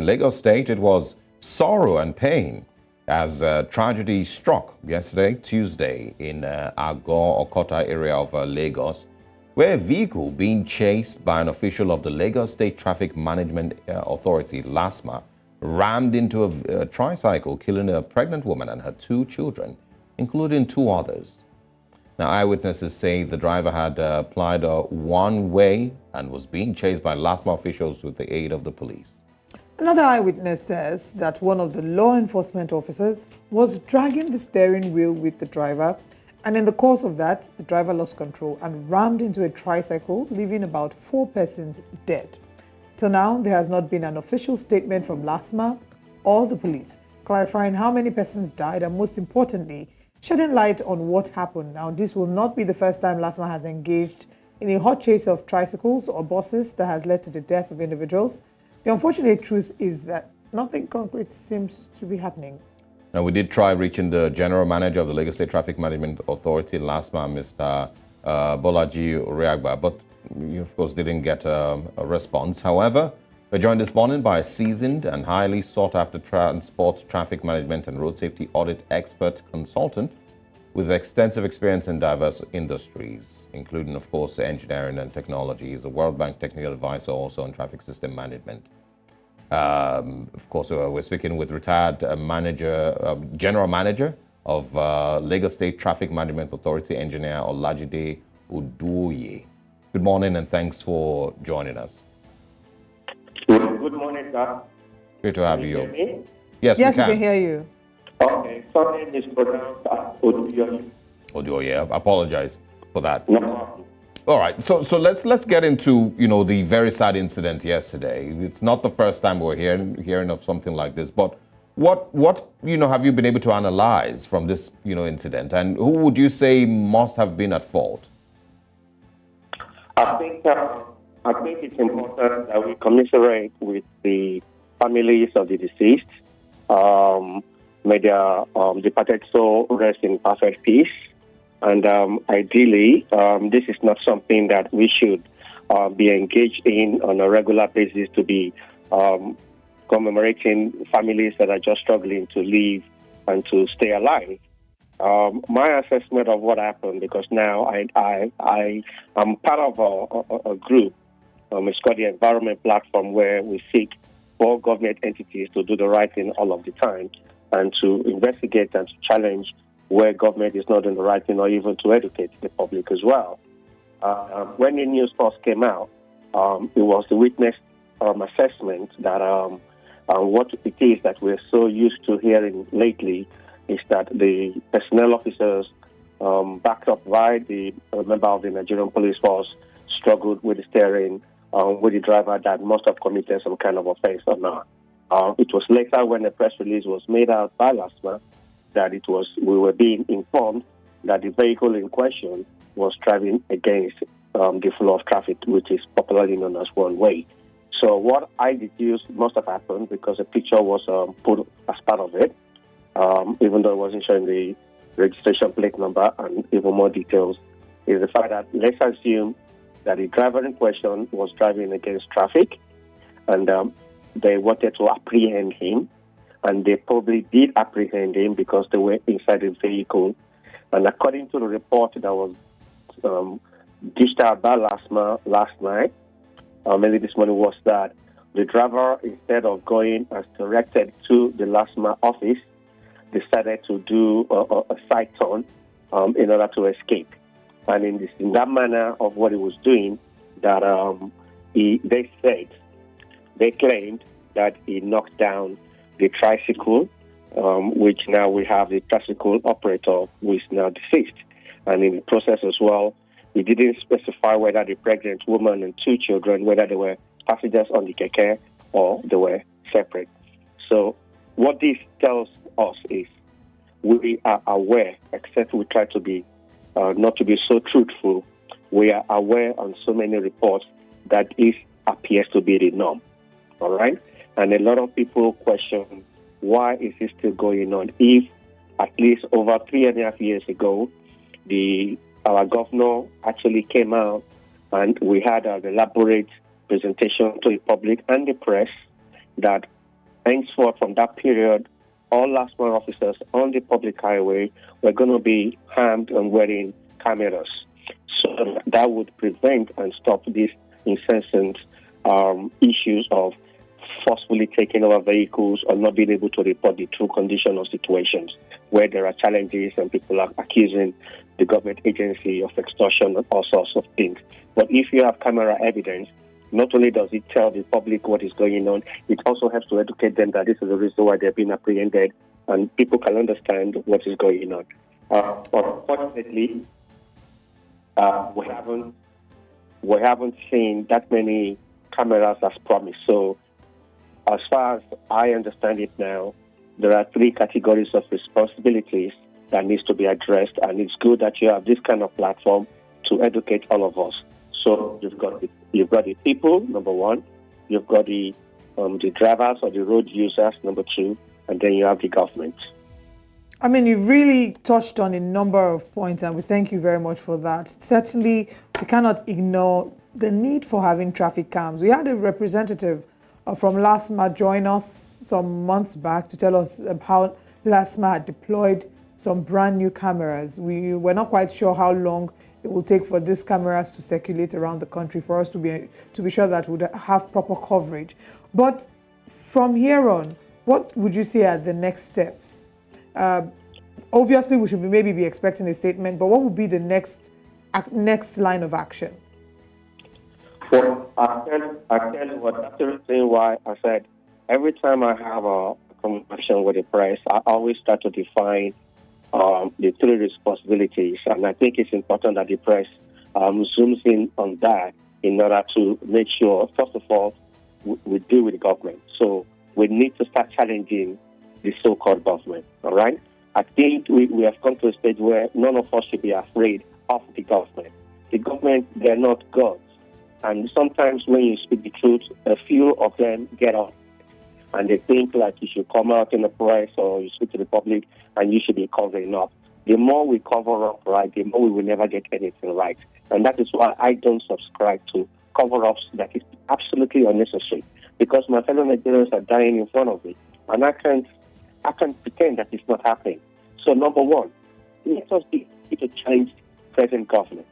Lagos State, it was sorrow and pain as tragedy struck yesterday, Tuesday, in Okota area of Lagos, where a vehicle being chased by an official of the Lagos State Traffic Management Authority, LASTMA, rammed into a tricycle, killing a pregnant woman and her 2 children, including 2 others. Now, eyewitnesses say the driver had applied a one-way and was being chased by LASTMA officials with the aid of the police. Another eyewitness says that one of the law enforcement officers was dragging the steering wheel with the driver, and in the course of that, the driver lost control and rammed into a tricycle, leaving about 4 persons dead. Till now, there has not been an official statement from LASTMA or the police clarifying how many persons died and, most importantly, shedding light on what happened. Now, this will not be the first time LASTMA has engaged in a hot chase of tricycles or buses that has led to the death of individuals. The unfortunate truth is that nothing concrete seems to be happening. Now, we did try reaching the General Manager of the Lagos State Traffic Management Authority, LASTMA, Mr. Olajide, but we, of course, didn't get a response. However, we're joined this morning by a seasoned and highly sought-after transport, traffic management, and road safety audit expert consultant with extensive experience in diverse industries, including, of course, engineering and technology. He's a World Bank technical advisor also on traffic system management. Of course, we're speaking with retired General Manager of Lagos State Traffic Management Authority, Engineer Olajide Oduyoye. Good morning and thanks for joining us. Good morning, sir. Great to have you. Hear me? Yes, we can. can hear you. Okay, sorry, is pronounced Oduyoye. Oduyoye, I apologize for that. No problem. All right, so let's get into the very sad incident yesterday. It's not the first time we're hearing of something like this, but what have you been able to analyze from this incident, and who would you say must have been at fault? I think it's important that we commiserate with the families of the deceased. May their departed soul rest in perfect peace. And ideally, this is not something that we should be engaged in on a regular basis, to be commemorating families that are just struggling to live and to stay alive. My assessment of what happened, because now I am part of a group, it's called the Environment Platform, where we seek for government entities to do the right thing all of the time and to investigate and to challenge where government is not doing the right thing, or even to educate the public as well. When the news first came out, it was the witness assessment that what it is that we're so used to hearing lately is that the personnel officers, backed up by the member of the Nigerian police force, struggled with the steering, with the driver that must have committed some kind of offense or not. It was later, when the press release was made out by LASTMA, that we were being informed that the vehicle in question was driving against the flow of traffic, which is popularly known as one way. So what I deduced must have happened, because a picture was put as part of it, even though it wasn't showing the registration plate number and even more details, is the fact that let's assume that the driver in question was driving against traffic, and they wanted to apprehend him. And they probably did apprehend him because they were inside the vehicle. And according to the report that was dished out by LASTMA last night, early this morning, was that the driver, instead of going as directed to the LASTMA office, decided to do a side turn in order to escape. And in that manner of what he was doing, that they claimed that he knocked down the tricycle, which now we have the tricycle operator who is now deceased. And in the process as well, he didn't specify whether the pregnant woman and 2 children, whether they were passengers on the keke or they were separate. So what this tells us is we are aware, except we try to be not to be so truthful, we are aware on so many reports that this appears to be the norm. All right? And a lot of people question, why is this still going on? If at least over 3.5 years ago, our governor actually came out and we had an elaborate presentation to the public and the press that henceforth, from that period, all LASTMA officers on the public highway were going to be armed and wearing cameras. So that would prevent and stop these incessant issues of forcefully taking over vehicles or not being able to report the true condition of situations where there are challenges and people are accusing the government agency of extortion and all sorts of things. But if you have camera evidence, not only does it tell the public what is going on, it also helps to educate them that this is the reason why they're being apprehended and people can understand what is going on. Unfortunately, we haven't seen that many cameras as promised. So as far as I understand it now, there are 3 categories of responsibilities that needs to be addressed, and it's good that you have this kind of platform to educate all of us. So you've got the people, number 1. You've got the drivers or the road users, number 2, and then you have the government. I mean, you've really touched on a number of points, and we thank you very much for that. Certainly, we cannot ignore the need for having traffic cams. We had a representative from LASTMA join us some months back to tell us how LASTMA had deployed some brand new cameras. We were not quite sure how long it will take for these cameras to circulate around the country for us to be sure that we would have proper coverage. But from here on, what would you say are the next steps? Obviously, we should maybe be expecting a statement, but what would be the next line of action? Well, I tell you what, that's the reason why I said every time I have a conversation with the press, I always start to define the 3 responsibilities, and I think it's important that the press zooms in on that in order to make sure, first of all, we deal with the government. So we need to start challenging the so-called government, all right? I think we have come to a stage where none of us should be afraid of the government. The government, they're not gods. And sometimes when you speak the truth, a few of them get on. And they think like you should come out in the press or you speak to the public and you should be covering up. The more we cover up right, the more we will never get anything right. And that is why I don't subscribe to cover-ups that is absolutely unnecessary. Because my fellow Nigerians are dying in front of me. And I can't pretend that it's not happening. So number 1, let us be to change present government.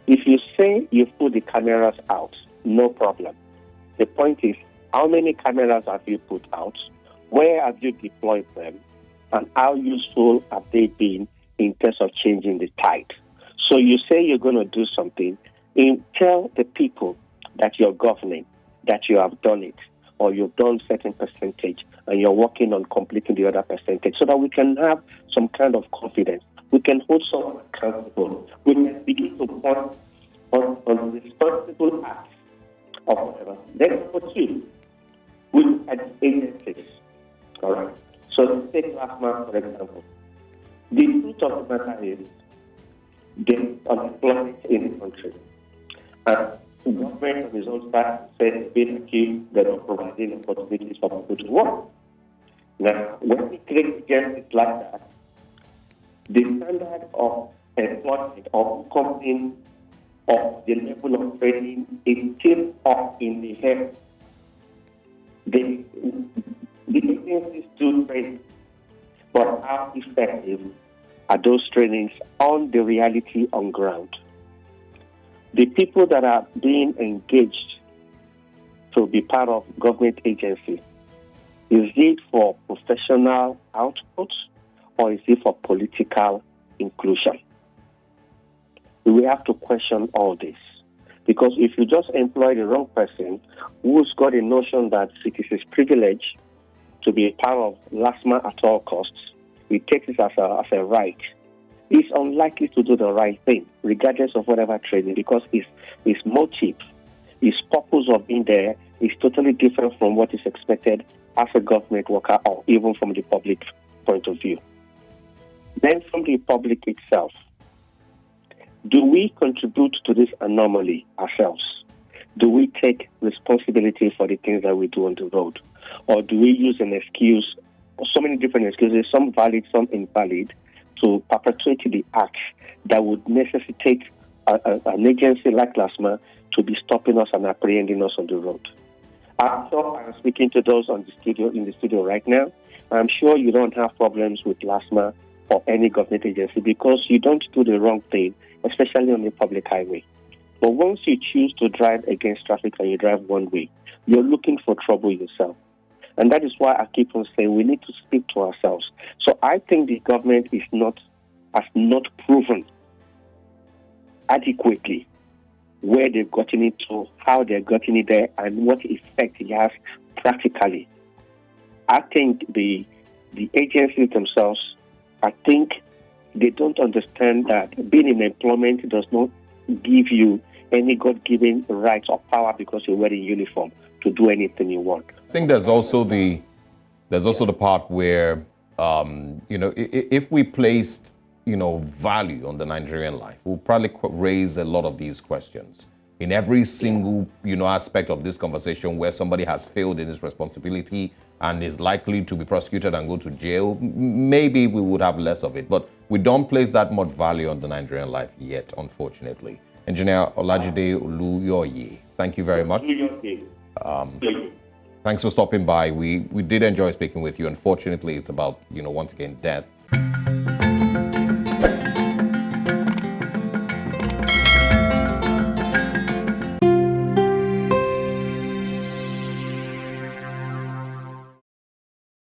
If you say you put the cameras out, no problem. The point is, how many cameras have you put out? Where have you deployed them? And how useful have they been in terms of changing the tide? So you say you're going to do something, tell the people that you're governing, that you have done it, or you've done certain percentage, and you're working on completing the other percentage, so that we can have some kind of confidence. We can hold someone accountable. We can begin to point on responsible acts of whatever. Then number 2, we look at agencies. All right. So take LASTMA, for example. The truth of the matter is the unemployment in the country. And the government on its own part said basically they're not providing opportunities for people to work. Now, when we create agencies like that, the standard of employment of company of the level of training is still up in the air. The agencies do train, but how effective are those trainings on the reality on ground? The people that are being engaged to be part of government agency, is it for professional output or is it for political inclusion? We have to question all this. Because if you just employ the wrong person who's got a notion that it is his privilege to be a part of LASTMA at all costs, he takes it as a right. He's unlikely to do the right thing, regardless of whatever training, because his motive, his purpose of being there is totally different from what is expected as a government worker or even from the public point of view. Then from the public itself, do we contribute to this anomaly ourselves? Do we take responsibility for the things that we do on the road? Or do we use an excuse, or so many different excuses, some valid, some invalid, to perpetuate the acts that would necessitate an agency like LASTMA to be stopping us and apprehending us on the road? I'm sure I'm speaking to those in the studio right now. I'm sure you don't have problems with LASTMA or any government agency because you don't do the wrong thing, especially on the public highway. But once you choose to drive against traffic and you drive one way, you're looking for trouble yourself. And that is why I keep on saying we need to speak to ourselves. So I think the government has not proven adequately where they've gotten it to, how they've gotten it there, and what effect it has practically. I think the agencies themselves, I think they don't understand that being in employment does not give you any God-given rights or power because you're wearing uniform to do anything you want. I think there's also the part where if we placed value on the Nigerian life, we'll probably raise a lot of these questions in every single aspect of this conversation where somebody has failed in his responsibility and is likely to be prosecuted and go to jail. Maybe we would have less of it, but we don't place that much value on the Nigerian life yet, unfortunately. Engineer Olajide Oduyoye, thank you very much. Thanks for stopping by. We did enjoy speaking with you. Unfortunately, it's about, once again, death.